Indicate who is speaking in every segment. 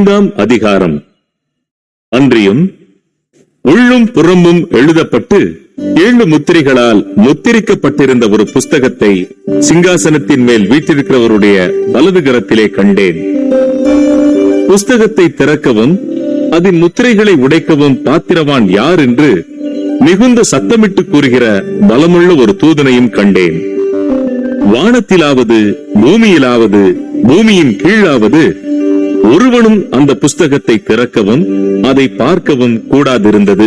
Speaker 1: 5ஆம் அதிகாரம். அன்றியும் உள்ளும் புறமும் எழுதப்பட்டு 7 முத்திரைகளால் முத்திரிக்கப்பட்டிருந்த ஒரு புஸ்தகத்தை சிங்காசனத்தின் மேல் வீற்றிருக்கிறவருடைய வலது கரத்திலே கண்டேன். புஸ்தகத்தை திறக்கவும் அதன் முத்திரைகளை உடைக்கவும் பாத்திரவான் யார் என்று மிகுந்த சத்தமிட்டு கூறுகிற பலமுள்ள ஒரு தூதனையும் கண்டேன். வானத்திலாவது பூமியிலாவது பூமியின் கீழாவது ஒருவனும் அந்த புஸ்தகத்தை திறக்கவும் அதை பார்க்கவும் கூடாதிருந்தது.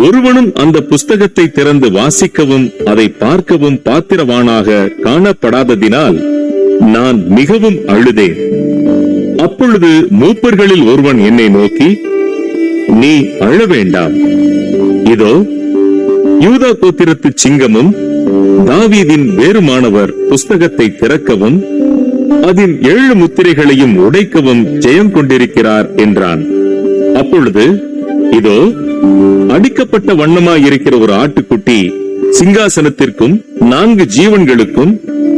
Speaker 1: ஒருவனும் அந்த புஸ்தகத்தை திறந்து வாசிக்கவும் அதை பார்க்கவும் பாத்திரவானாக காணப்படாததினால் நான் மிகவும் அழுதேன். அப்பொழுது மூப்பர்களில் ஒருவன் என்னை நோக்கி, நீ அழ வேண்டாம். இதோ யூதா கோத்திரத்து சிங்கமும் தாவீதின் வேறுமானவர் புஸ்தகத்தை திறக்கவும் அதன் 7 முத்திரைகளையும் உடைக்கவும் ஜெயம் கொண்டிருக்கிறார் என்றான். அப்பொழுது இதோ அடிக்கப்பட்ட வண்ணமாயிருக்கிற ஒரு ஆட்டுக்குட்டி சிங்காசனத்திற்கும் 4 ஜீவன்களுக்கும்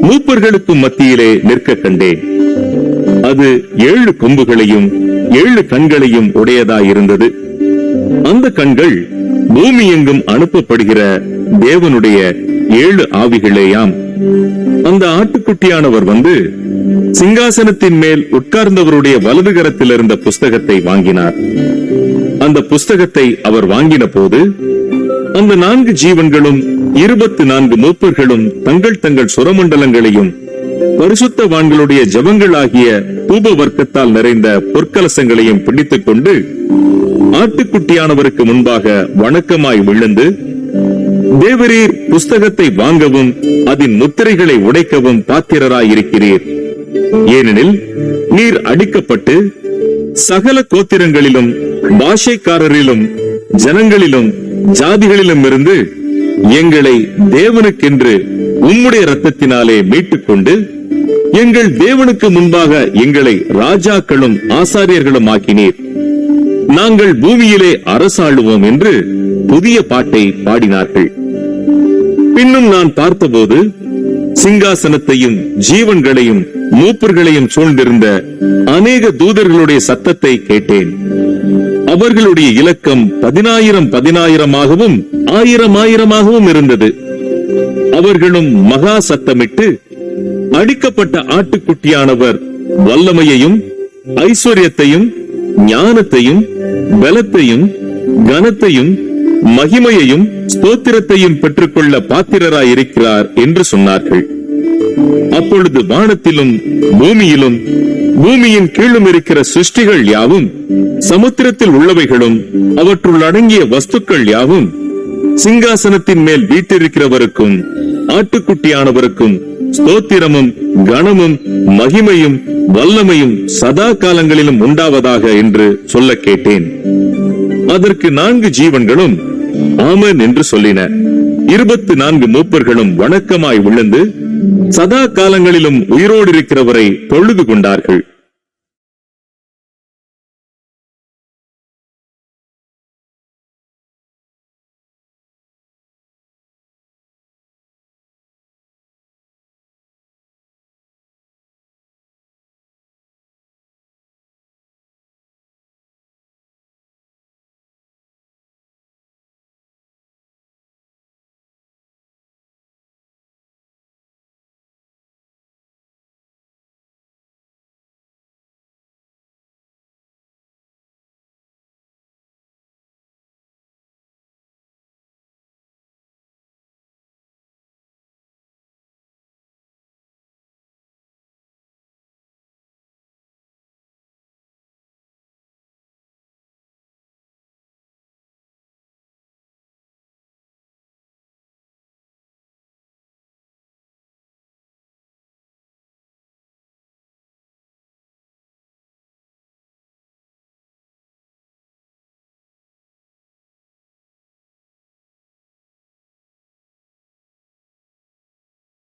Speaker 1: மூப்பர்களுக்கும் மத்தியிலே நிற்க கண்டேன். அது 7 கொம்புகளையும் 7 கண்களையும் உடையதாயிருந்தது. அந்த கண்கள் பூமி எங்கும் அனுப்பப்படுகிற தேவனுடைய 7 ஆவிகளேயாம். அந்த ஆட்டுக்குட்டியானவர் வந்து சிங்காசனத்தின் மேல் உட்கார்ந்தவருடைய வலது கரத்தில் இருந்த புஸ்தகத்தை வாங்கினார். அந்த புஸ்தகத்தை அவர் வாங்கின போது அந்த 4 ஜீவன்களும் 24 மூப்பர்களும் தங்கள் தங்கள் சுரமண்டலங்களையும் பரிசுத்தவான்களுடைய ஜபங்களாகிய தூப வர்க்கத்தால் நிறைந்த பொற்கலசங்களையும் பிடித்துக் கொண்டு ஆட்டுக்குட்டியானவருக்கு முன்பாக வணக்கமாய் விழுந்து, தேவரீர் புஸ்தகத்தை வாங்கவும் அதன் முத்திரைகளை உடைக்கவும் பாத்திரராயிருக்கிறீர். ஏனெனில் நீர் அடிக்கப்பட்டு சகல கோத்திரங்களிலும் பாஷைக்காரரிலும் ஜனங்களிலும் ஜாதிகளிலும் இருந்து எங்களை தேவனுக்கென்று உம்முடைய இரத்தத்தினாலே மீட்டுக் கொண்டு எங்கள் தேவனுக்கு முன்பாக எங்களை ராஜாக்களும் ஆசாரியர்களும் ஆக்கினீர். நாங்கள் பூமியிலே அரசாளுவோம் என்று புதிய பாட்டை பாடினார்கள். பின்னும் நான் பார்த்தபோது சிங்காசனத்தையும் ஜீவன்களையும் மூப்பர்களையும் சூழ்ந்திருந்த அநேக தூதர்களுடைய சத்தத்தை கேட்டேன். அவர்களுடைய இலக்கம் 10,000 10,000 இருந்தது. அவர்களும் மகா சத்தமிட்டு, அடிக்கப்பட்ட ஆட்டுக்குட்டியானவர் வல்லமையையும் ஐஸ்வர்யத்தையும் ஞானத்தையும் பலத்தையும் கனத்தையும் மகிமையையும் ஸ்தோத்திரத்தையும் பெற்றுக்கொள்ள பாத்திரராயிருக்கிறார் என்று சொன்னார்கள். அப்பொழுது வானத்திலும் பூமியிலும் பூமியின் கீழும் இருக்கிற சிருஷ்டிகள் யாவும், சமுத்திரத்தில் உள்ளவைகளும் அவற்றுள் அடங்கிய வஸ்துக்கள் யாவும் சிங்காசனத்தின் மேல் வீற்றிருக்கிறவருக்கும் ஆட்டுக்குட்டியானவருக்கும் ஸ்தோத்திரமும் கனமும் மகிமையும் வல்லமையும் சதா காலங்களிலும் உண்டாவதாக என்று சொல்ல கேட்டேன். அதற்கு 4 ஜீவன்களும் ஆமென் என்று சொல்லின. 24 மூப்பர்களும் வணக்கமாய் விழுந்து சதா காலங்களிலும் உயிரோடு இருக்கிறவரை தொழுது கொண்டார்கள்.